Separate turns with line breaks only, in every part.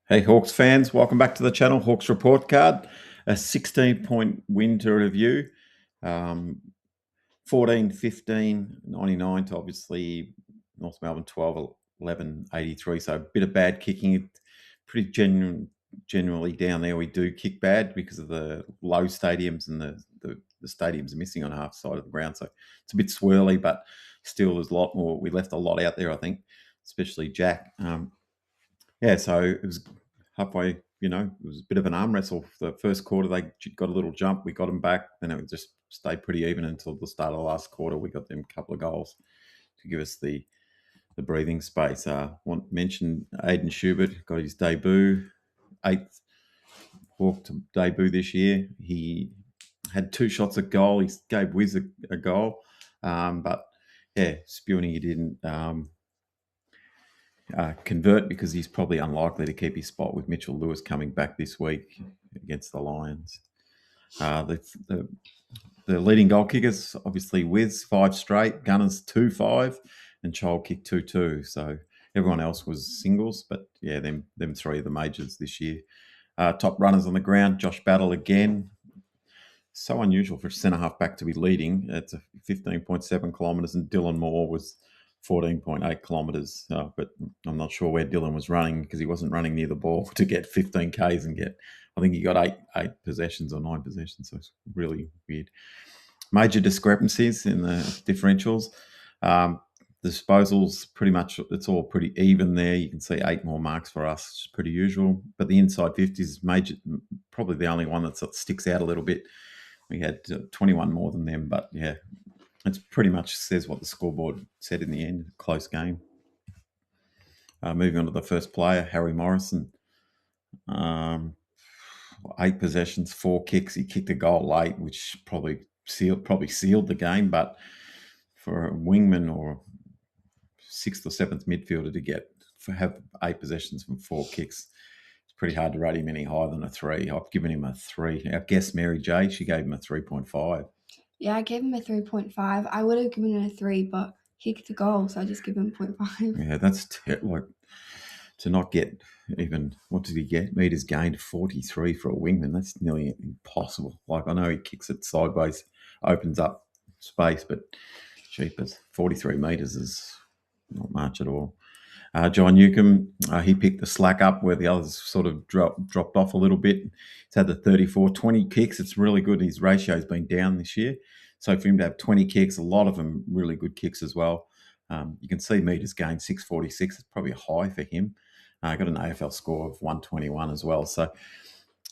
Hey Hawks fans, welcome back to the channel. Hawks Report Card, a 16-point win to review. 14, 15, 99 to obviously North Melbourne 12, 11, 83. So a bit of bad kicking. Pretty generally down there we do kick bad because of the low stadiums and the stadiums are missing on half side of the ground. So it's a bit swirly, but still there's a lot more. We left a lot out there, I think, especially Jack. So it was halfway, it was a bit of an arm wrestle. The first quarter, they got a little jump. We got them back. Then it just stayed pretty even until the start of the last quarter. We got them a couple of goals to give us the breathing space. Want to mention Aiden Schubert got his debut, 8th Hawk to debut this year. He had 2 shots at goal. He gave Wiz a goal. But yeah, Spewing he didn't convert because he's probably unlikely to keep his spot with Mitchell Lewis coming back this week against the Lions. The leading goal kickers, obviously, Wiz 5 straight, Gunners 2-5, and Child kicked 2-2. So everyone else was singles, but yeah, them 3 are the majors this year. Top runners on the ground, Josh Battle again. So unusual for a centre half back to be leading. It's a 15.7 kilometres, and Dylan Moore was 14.8 kilometres. But I'm not sure where Dylan was running because he wasn't running near the ball to get 15 Ks and get. I think he got eight possessions or 9 possessions. So it's really weird. Major discrepancies in the differentials. Disposals, pretty much, it's all pretty even there. You can see 8 more marks for us, which is pretty usual. But the inside 50s is major, probably the only one that sort of sticks out a little bit. We had 21 more than them, but yeah, it's pretty much says what the scoreboard said in the end. Close game. Moving on to the first player, Harry Morrison. 8 possessions, 4 kicks. He kicked a goal late, which probably sealed the game. But for a wingman or 6th or 7th midfielder to have 8 possessions from 4 kicks, it's pretty hard to rate him any higher than a 3. I've given him a 3. Our guest Mary J, she gave him a 3.5.
Yeah, I gave him a 3.5. I would have given it a 3, but he kicked a goal, so I just give him 0.5.
Yeah, that's like to not get even, what did he get? Meters gained 43 for a wingman. That's nearly impossible. Like, I know he kicks it sideways, opens up space, but cheapers. 43 meters is not much at all. John Newcomb, he picked the slack up where the others sort of dropped off a little bit. He's had the 34, 20 kicks. It's really good. His ratio has been down this year. So for him to have 20 kicks, a lot of them really good kicks as well. You can see meters gained 646. It's probably a high for him. Got an AFL score of 121 as well. So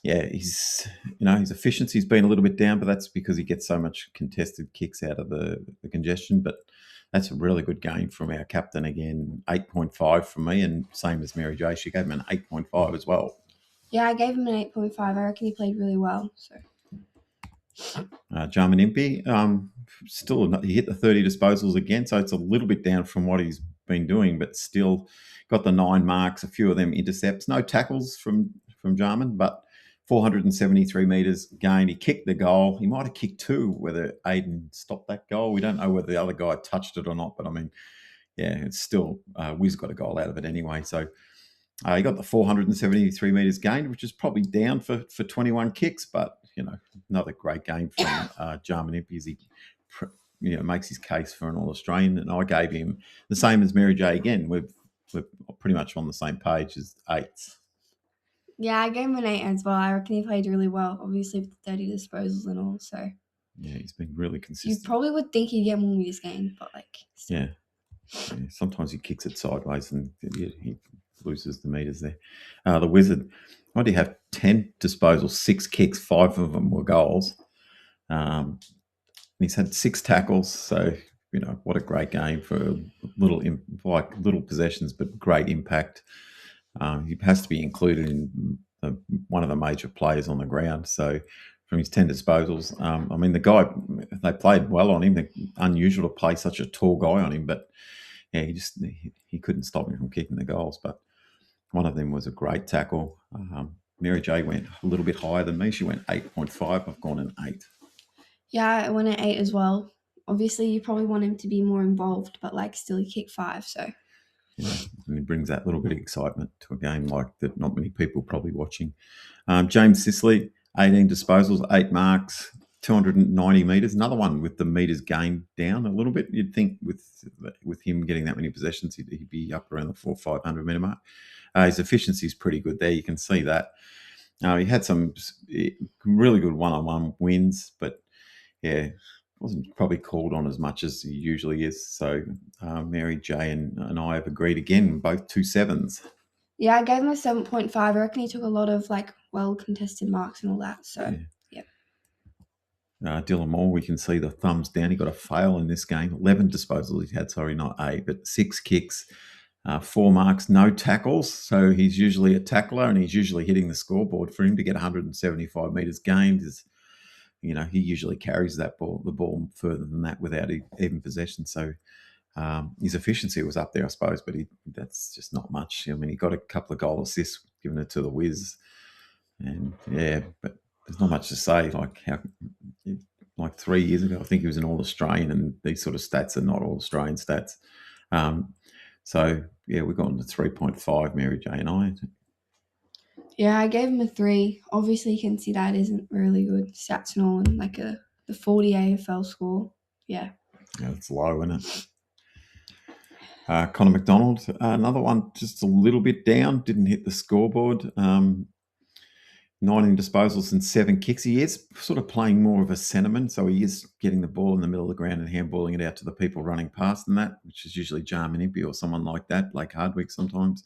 yeah, his efficiency's been a little bit down, but that's because he gets so much contested kicks out of the congestion. But that's a really good game from our captain again, 8.5 from me, and same as Mary J. She gave him an 8.5 as well.
Yeah, I gave him an 8.5. I reckon he played really well.
Jarman Impey, he hit the 30 disposals again, so it's a little bit down from what he's been doing, but still got the 9 marks, a few of them intercepts. No tackles from Jarman, but 473 metres gained. He kicked the goal. He might have kicked 2, whether Aiden stopped that goal. We don't know whether the other guy touched it or not, but I mean, yeah, it's still, Wiz got a goal out of it anyway. So he got the 473 metres gained, which is probably down for 21 kicks, but, another great game from Jarman Impey as he makes his case for an All-Australian. And I gave him the same as Mary J again. We're pretty much on the same page as 8s.
Yeah, I gave him an 8 as well. I reckon he played really well, obviously with the 30 disposals and all. So
yeah, he's been really
you
consistent.
probably would think he'd get more in this game, but still.
Yeah. Sometimes he kicks it sideways and he loses the meters there. The Wizard, why do you have 10 disposals, 6 kicks, 5 of them were goals? He's had 6 tackles, so what a great game for little possessions, but great impact. He has to be included in one of the major players on the ground. So from his 10 disposals, I mean, the guy, they played well on him. They're unusual to play such a tall guy on him, but yeah, he couldn't stop him from kicking the goals. But one of them was a great tackle. Mary J went a little bit higher than me. She went 8.5. I've gone an 8.
Yeah, I went an 8 as well. Obviously, you probably want him to be more involved, but still he kicked 5, so.
And it brings that little bit of excitement to a game like that. Not many people probably watching. James Sicily, 18 disposals, 8 marks, 290 metres. Another one with the metres gained down a little bit. You'd think with him getting that many possessions, he'd be up around the 400-500 metre mark. His efficiency is pretty good there. You can see that. He had some really good one-on-one wins, but yeah, wasn't probably called on as much as he usually is. So Mary J and I have agreed again, both 2 7s.
Yeah, I gave him a 7.5. I reckon he took a lot of well contested marks and all that. So yeah.
Dylan Moore, we can see the thumbs down. He got a fail in this game. 11 disposals he had, sorry, not 8, but 6 kicks, 4 marks, no tackles. So he's usually a tackler and he's usually hitting the scoreboard. For him to get 175 metres gained is, he usually carries the ball further than that without even possession. So his efficiency was up there, I suppose, but that's just not much. I mean, he got a couple of goal assists, giving it to the Wiz. And but there's not much to say. Like 3 years ago, I think he was an All-Australian, and these sort of stats are not All-Australian stats. So we got into 3.5, Mary J and I.
Yeah, I gave him a 3. Obviously, you can see that isn't really good stats and all, and the 40 AFL score. Yeah.
It's low, isn't it? Connor McDonald, another one just a little bit down, didn't hit the scoreboard. 19 disposals and 7 kicks. He is sort of playing more of a centreman, so he is getting the ball in the middle of the ground and handballing it out to the people running past and that, which is usually Jarman Impey or someone like that, Blake Hardwick sometimes.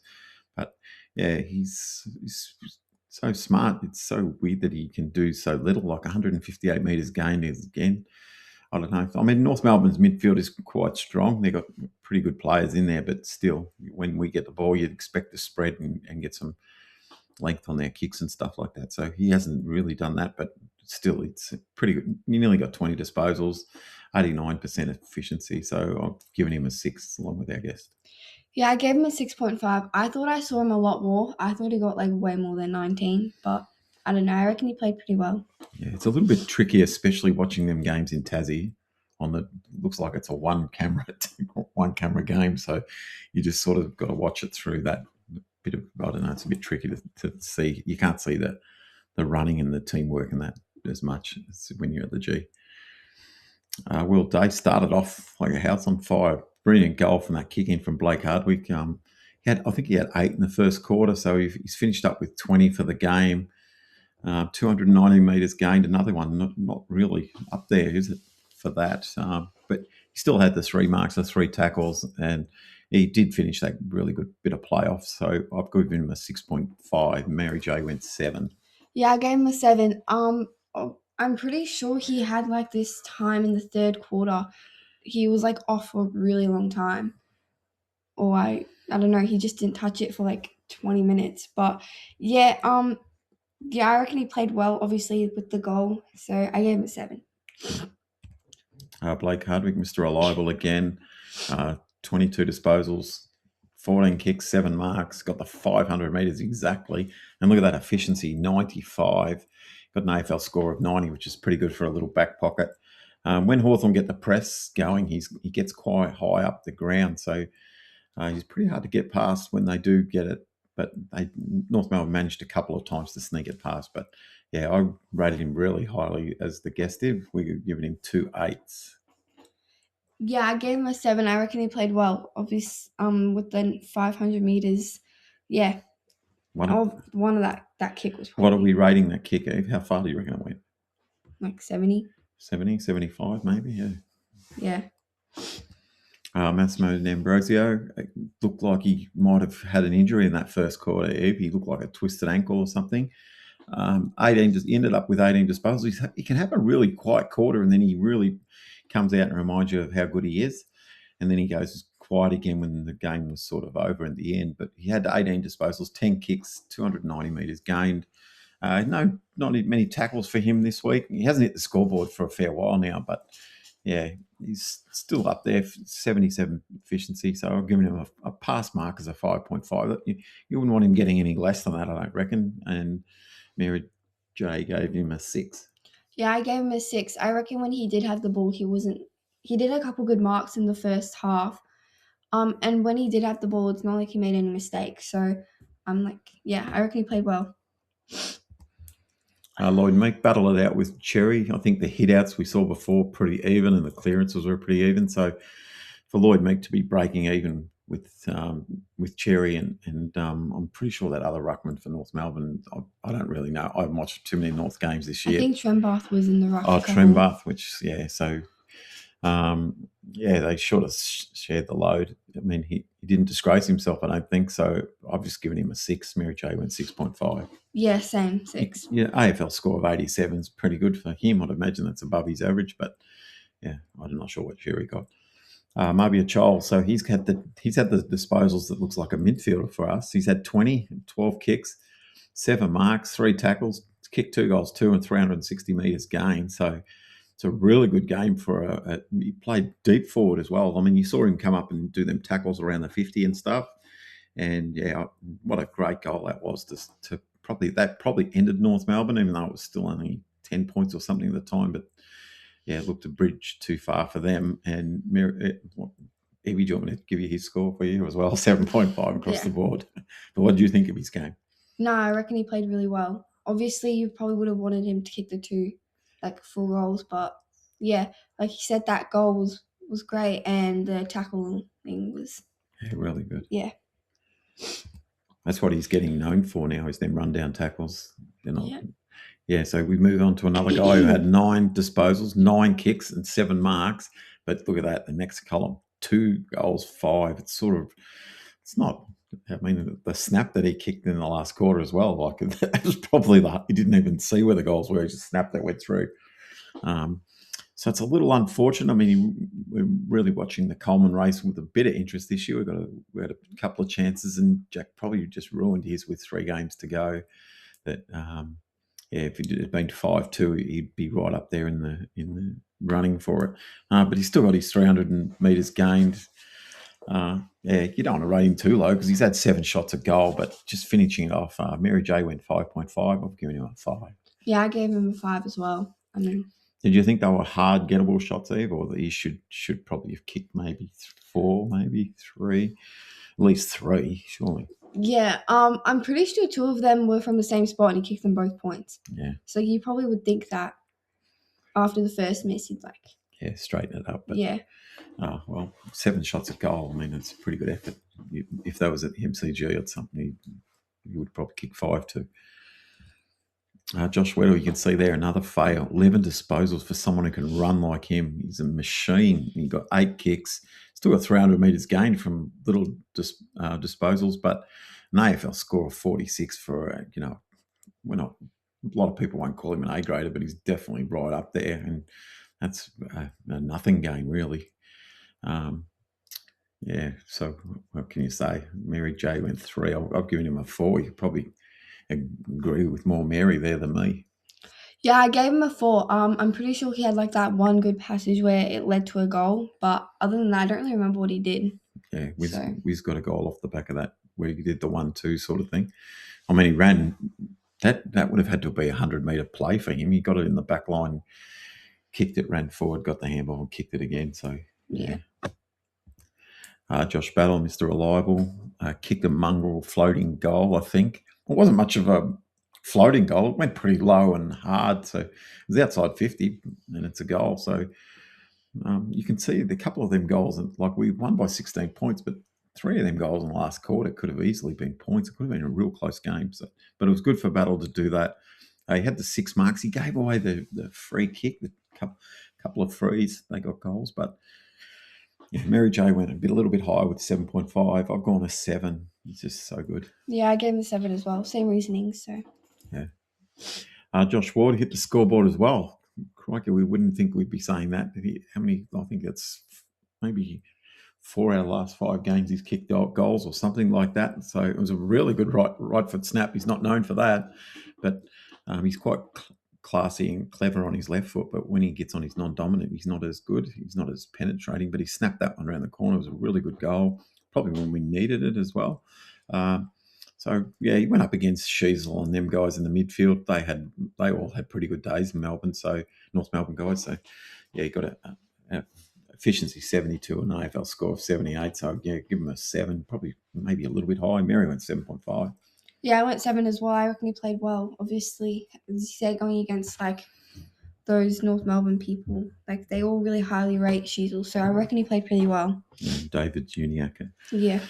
But yeah, he's so smart. It's so weird that he can do so little, like 158 metres gained is again. I don't know. I mean, North Melbourne's midfield is quite strong. They've got pretty good players in there, but still, when we get the ball, you'd expect to spread and get some length on their kicks and stuff like that. So he hasn't really done that, but still, it's pretty good. You nearly got 20 disposals, 89% efficiency. So I've given him a 6 along with our guest.
Yeah, I gave him a 6.5. I thought I saw him a lot more. I thought he got way more than 19, but I don't know. I reckon he played pretty well.
Yeah, it's a little bit tricky, especially watching them games in Tassie. Looks like it's a one camera game, so you just sort of got to watch it through that bit of, I don't know, it's a bit tricky to see. You can't see the running and the teamwork and that as much as when you're at the G. Will Day started off like a house on fire. Brilliant goal from that kick in from Blake Hardwick. I think he had 8 in the first quarter, so he's finished up with 20 for the game. 290 metres gained, another one, not really up there, is it, for that? But he still had the 3 marks, the 3 tackles, and he did finish that really good bit of playoff. So I've given him a 6.5. Mary J went 7.
Yeah, I gave him a 7. I'm pretty sure he had this time in the third quarter. He was off for a really long time. Or I don't know, he just didn't touch it for 20 minutes. But yeah, I reckon he played well, obviously, with the goal. So I gave him a 7.
Blake Hardwick, Mr. Reliable again. 22 disposals, 14 kicks, 7 marks, got the 500 metres exactly. And look at that efficiency, 95. Got an AFL score of 90, which is pretty good for a little back pocket. When Hawthorn get the press going, he gets quite high up the ground. So he's pretty hard to get past when they do get it. But North Melbourne managed a couple of times to sneak it past. But yeah, I rated him really highly as the guest did. We were giving him 2 8s.
Yeah, I gave him a 7. I reckon he played well. Obviously, with the 500 metres. Yeah. One of that kick was probably...
What are we rating that kick, Eve? How far do you reckon it went?
70.
70, 75 maybe, yeah.
Yeah.
Massimo D'Ambrosio, it looked like he might have had an injury in that first quarter, Eve. He looked like a twisted ankle or something. 18 just ended up with 18 disposals. He can have a really quiet quarter, and then he really comes out and reminds you of how good he is. And then he goes quiet again when the game was sort of over in the end. But he had 18 disposals, 10 kicks, 290 metres gained. Not many tackles for him this week. He hasn't hit the scoreboard for a fair while now, but yeah, he's still up there, 77 efficiency. So I've given him a pass mark as a 5.5. You wouldn't want him getting any less than that, I don't reckon. And Mary J gave him a 6.
Yeah, I gave him a 6. I reckon when he did have the ball, he did a couple good marks in the first half. And when he did have the ball, it's not like he made any mistakes. So I'm like, yeah, I reckon he played well.
Lloyd Meek battled it out with Cherry. I think the hit-outs we saw before pretty even, and the clearances were pretty even. So for Lloyd Meek to be breaking even with Cherry and I'm pretty sure that other ruckman for North Melbourne, I don't really know. I haven't watched too many North games this
I
year.
think Trembath was in the ruck.
Oh,
a couple.
Trembath, which so they sort of shared the load. I mean, he didn't disgrace himself, I don't think. So I've just given him a 6. Mary J went 6.5.
Yeah, same 6.
Yeah, AFL score of 87 is pretty good for him. I'd imagine that's above his average, but yeah, I'm not sure what Cherry got. Maybe a child. So he's had the disposals that looks like a midfielder for us. He's had 12 kicks, 7 marks, 3 tackles, kicked 2 goals, 2 and 360 metres gained. So it's a really good game for he played deep forward as well. I mean, you saw him come up and do them tackles around the 50 and stuff. And yeah, what a great goal that was to probably ended North Melbourne, even though it was still only 10 points or something at the time. But yeah, it looked a bridge too far for them. And Evie, do you want me to give you his score for you as well? 7.5 across the board. But what do you think of his game?
No, I reckon he played really well. Obviously, you probably would have wanted him to kick the 2 full goals, but yeah, like you said, that goal was great, and the tackling was
really good.
Yeah,
that's what he's getting known for now. Is them run down tackles. Yeah. So we move on to another guy who had 9 disposals, 9 kicks, and 7 marks. But look at that, the next column, 2 goals, 5. It's not. I mean, the snap that he kicked in the last quarter as well, like that was probably he didn't even see where the goals were. He just snapped that went through. So it's a little unfortunate. I mean, we're really watching the Coleman race with a bit of interest this year. We had a couple of chances, and Jack probably just ruined his with 3 games to go. That if it had been 5-2, he'd be right up there in the running for it. But he's still got his 300 metres gained. You don't want to rate him too low because he's had 7 shots at goal, but just finishing it off, Mary J went 5.5. I've given him a 5.
Yeah, I gave him a 5 as well. I mean,
did you think they were hard gettable shots, Eve, or that he should probably have kicked maybe 4, maybe 3, at least 3, surely?
Yeah, I'm pretty sure 2 of them were from the same spot and he kicked them both points.
Yeah.
So you probably would think that after the first miss, he'd
straighten it up. But,
yeah.
Oh, well, 7 shots at goal. I mean, it's a pretty good effort. If that was at the MCG or something, he would probably kick 5 too. Josh Weddle, you can see there, another fail. 11 disposals for someone who can run like him. He's a machine. He got 8 kicks. Still got 300 metres gained from little disposals, but an AFL score of 46 for, we're not, a lot of people won't call him an A-grader, but he's definitely right up there. And that's a nothing game, really. So what can you say? Mary J went 3. I've given him a 4. You probably agree with more Mary there than me.
Yeah, I gave him a 4. I'm pretty sure he had that one good passage where it led to a goal, but other than that, I don't really remember what he did.
Yeah, Wiz got a goal off the back of that where he did the 1-2 sort of thing. I mean, he ran that would have had to be a 100-metre play for him. He got it in the back line, kicked it, ran forward, got the handball, and kicked it again. So yeah. Josh Battle, Mr. Reliable, kicked a mongrel floating goal, I think. It wasn't much of a floating goal. It went pretty low and hard. So it was outside 50 and it's a goal. So you can see the couple of them goals, we won by 16 points, but 3 of them goals in the last quarter could have easily been points. It could have been a real close game. So, but it was good for Battle to do that. He had the 6 marks. He gave away the free kick, the couple of frees. They got goals, but Mary J went a little bit higher with 7.5. I've gone a 7. It's just so good.
Yeah, I gave him a 7 as well. Same reasoning. So
yeah. Josh Ward hit the scoreboard as well. Crikey, we wouldn't think we'd be saying that. How many? I think that's maybe 4 out of the last 5 games he's kicked goals or something like that. So it was a really good right foot snap. He's not known for that, but he's quite classy and clever on his left foot, but when he gets on his non-dominant, he's not as good. He's not as penetrating, but he snapped that one around the corner. It was a really good goal, probably when we needed it as well. He went up against Sheasel and them guys in the midfield. They all had pretty good days in Melbourne, so North Melbourne guys. So yeah, he got a efficiency 72 and an AFL score of 78. So yeah, give him a 7, probably maybe a little bit high. Mary went 7.5.
Yeah, I went 7 as well. I reckon he played well. Obviously, as you say, going against like those North Melbourne people, like they all really highly rate Sheasel. So I reckon he played pretty well.
David Juniak.
Yeah.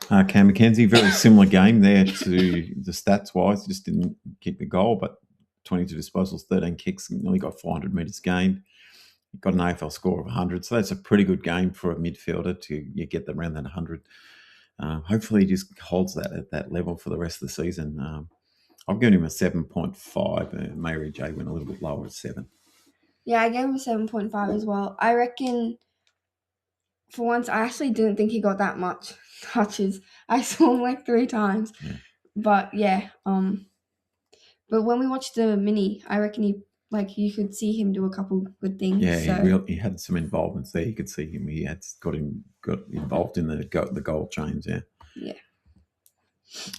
Cam McKenzie, very similar game there to the stats wise. Just didn't kick the goal, but 22 disposals, 13 kicks, nearly got 400 metres gained. He got an AFL score of 100, so that's a pretty good game for a midfielder to get around that 100. Hopefully, he just holds that at that level for the rest of the season. I've given him a 7.5. Mary J went a little bit lower at 7.
Yeah, I gave him a 7.5 as well. I reckon, for once, I actually didn't think he got that much touches. I saw him like 3 times.
Yeah.
But yeah, but when we watched the mini, I reckon you could see him do a couple good things.
Yeah,
so.
he had some involvements there. You could see him. He had got involved in the goal chains. Yeah.
Yeah.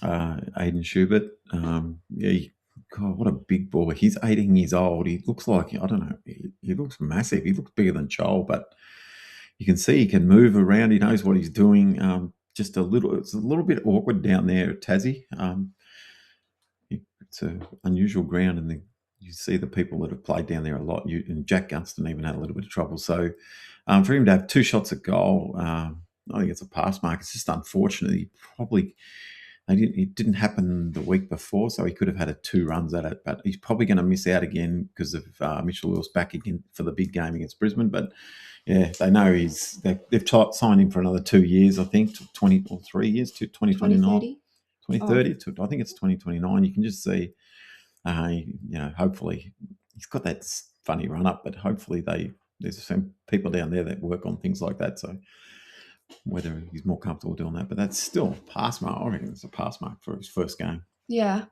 Aiden Schubert. God, what a big boy. He's 18 years old. He looks like, I don't know, he looks massive. He looks bigger than Joel, but you can see he can move around. He knows what he's doing. It's a little bit awkward down there at Tassie. It's an unusual ground, and you see the people that have played down there a lot. And Jack Gunston even had a little bit of trouble. So for him to have 2 shots at goal, I think it's a pass mark. It's just unfortunate. It didn't happen the week before, so he could have had 2 runs at it. But he's probably going to miss out again because of Mitchell Lewis back again for the big game against Brisbane. But yeah, they know they've signed him for another 2 years, I think, to 20 or 3 years to 2029. 2030. I think it's 2029. You can just see, hopefully he's got that funny run up, but hopefully there's some people down there that work on things like that. So whether he's more comfortable doing that, but that's still a pass mark. I reckon it's a pass mark for his first game.
Yeah,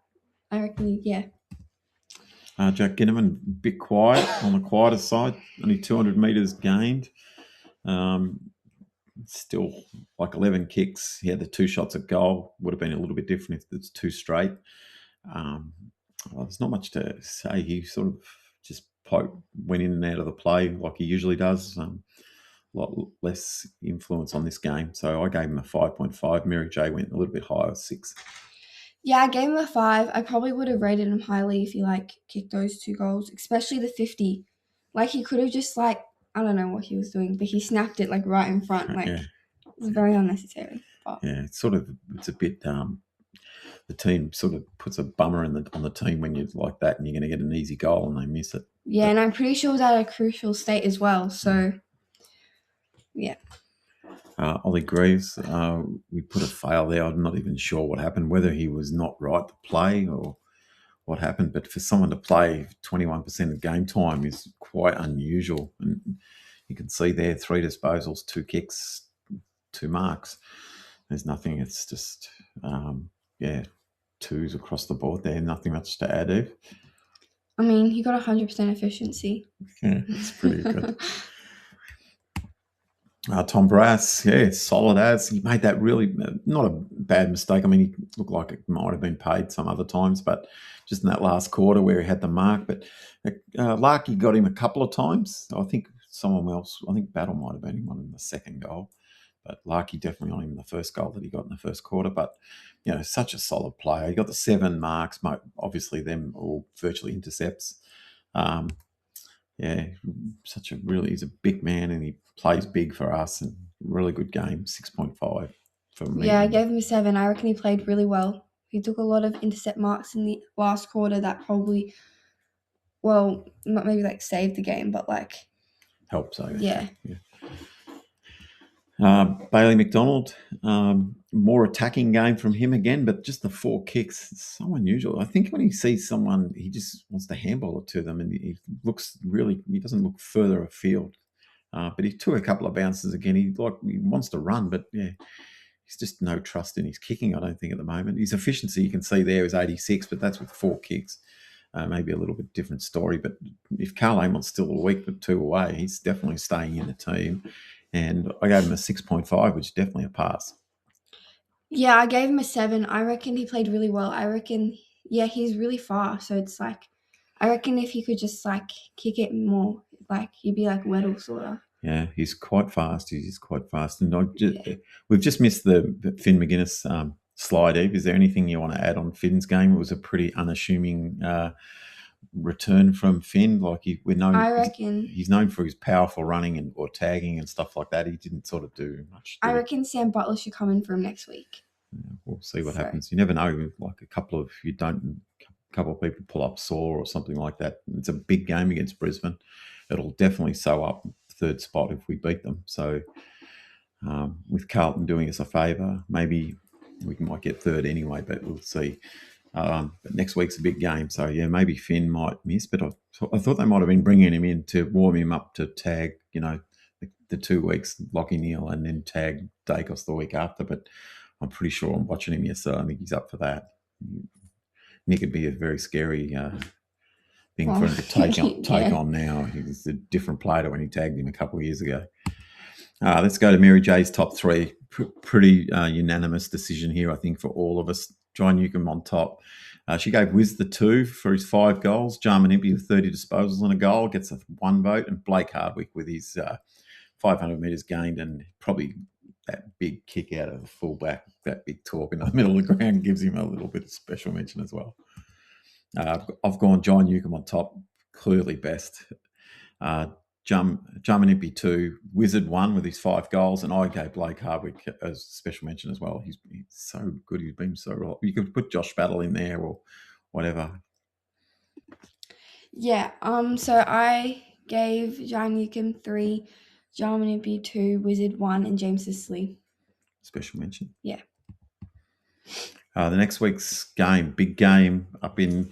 I reckon. Yeah.
Jack Ginneman, a bit quiet on the quieter side. Only 200 metres gained. Still like 11 kicks. He had the 2 shots at goal. Would have been a little bit different if it's 2 straight. There's not much to say. He sort of just went in and out of the play like he usually does. A lot less influence on this game. So I gave him a 5.5. Mary J went a little bit higher, 6.
Yeah, I gave him a 5. I probably would have rated him highly if he kicked those 2 goals, especially the 50. He could have just I don't know what he was doing, but he snapped it right in front.
Yeah.
It was very unnecessary. But.
Yeah, it's a bit. The team sort of puts a bummer on the team when you're like that, and you're going to get an easy goal and they miss it.
Yeah, and I'm pretty sure it was at a crucial state as well. So, yeah.
Ollie Greaves, we put a fail there. I'm not even sure what happened, whether he was not right to play or what happened. But for someone to play 21% of game time is quite unusual. And you can see there 3 disposals, 2 kicks, 2 marks. There's nothing. It's just, 2s across the board there. Nothing much to add, Eve.
I mean, he got 100% efficiency.
Yeah, it's pretty good. Tom Brass, solid as. He made that really not a bad mistake. I mean, he looked like it might have been paid some other times, but just in that last quarter where he had the mark. But Larky got him a couple of times. I think Battle might have been him on in the second goal. But Larky definitely on him in the first goal that he got in the first quarter. But, such a solid player. He got the 7 marks. Obviously, them all virtually intercepts. He's a big man and he plays big for us, and really good game. 6.5 for me.
Yeah, I gave him a 7. I reckon he played really well. He took a lot of intercept marks in the last quarter that probably, not maybe saved the game, but
helped save it.
Yeah.
Bailey McDonald, more attacking game from him again, but just the 4 kicks, it's so unusual. I think when he sees someone, he just wants to handball it to them, and he doesn't look further afield. But he took a couple of bounces again. He wants to run, but he's just no trust in his kicking, I don't think, at the moment. His efficiency, you can see there, is 86, but that's with 4 kicks. Maybe a little bit different story, but if Carl Amon's still a week but 2 away, he's definitely staying in the team. And I gave him a 6.5, which is definitely a pass.
Yeah, I gave him a 7. I reckon he played really well. I reckon, he's really fast. So it's I reckon if he could just kick it more, he'd be Weddle sort of.
Yeah, he's quite fast. He's quite fast. And
Yeah.
we've just missed the Finn McGuinness slide, Eve. Is there anything you want to add on Finn's game? It was a pretty unassuming return from Finn. Like we know
I reckon
he's known for his powerful running and or tagging and stuff like that. He didn't sort of do much, did he?
Sam Butler should come in for him next week.
Yeah, we'll see what
So
happens. You never know. Like a couple of people pull up sore or something like that. It's a big game against Brisbane. It'll definitely sew up third spot if we beat them. So with Carlton doing us a favour, maybe we might get third anyway, but we'll see. But next week's a big game, so yeah, maybe Finn might miss. But I thought they might have been bringing him in to warm him up to tag, the 2 weeks, Lockie Neal, and then tag Dacos the week after. But I'm pretty sure I'm watching him yesterday. I think he's up for that. Nick would be a very scary thing for him to take on now. He's a different player to when he tagged him a couple of years ago. Let's go to Mary J's top three. Pretty unanimous decision here, I think, for all of us. Jai Newcombe on top. She gave Wiz the 2 for his 5 goals. Jarman Impey with 30 disposals and a goal gets a 1 vote. And Blake Hardwick with his 500 metres gained and probably that big kick out of the fullback, that big talk in the middle of the ground gives him a little bit of special mention as well. I've gone Jai Newcombe on top, clearly best. Jarman Impey 2, Wizard 1 with his 5 goals, and I gave Blake Hardwick as special mention as well. He's so good. He's been so right. You could put Josh Battle in there or whatever.
Yeah. So I gave Jai Newcombe 3, Jarman Impey 2, Wizard 1, and James Sicily.
Special mention.
Yeah.
The next week's game, big game up in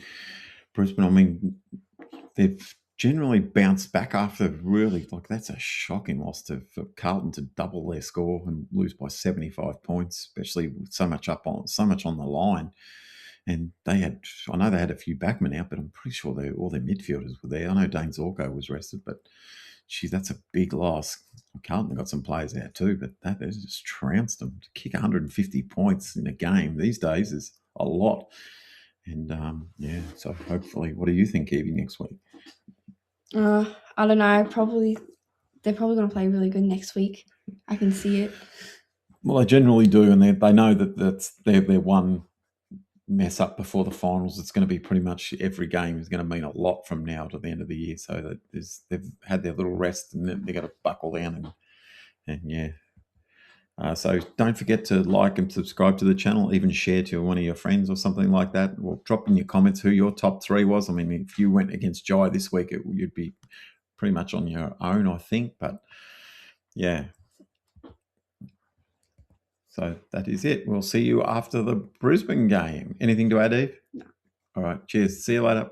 Brisbane. I mean, they've generally bounced back after really, that's a shocking loss for Carlton to double their score and lose by 75 points, especially with so much on the line. And I know they had a few backmen out, but I'm pretty sure all their midfielders were there. I know Dane Zorko was rested, but that's a big loss. Carlton got some players out too, but they just trounced them. To kick 150 points in a game these days is a lot. And so hopefully, what do you think, Evie, next week?
I don't know. They're probably going to play really good next week. I can see it.
Well, they generally do, and they know that that's their one mess up before the finals. It's going to be pretty much every game is going to mean a lot from now to the end of the year. So that they've had their little rest and they've got to buckle down and yeah. So don't forget to like and subscribe to the channel, even share to one of your friends or something like that. Or drop in your comments who your top 3 was. I mean, if you went against Jai this week, you'd be pretty much on your own, I think. But yeah. So that is it. We'll see you after the Brisbane game. Anything to add, Eve?
No.
All right. Cheers. See you later.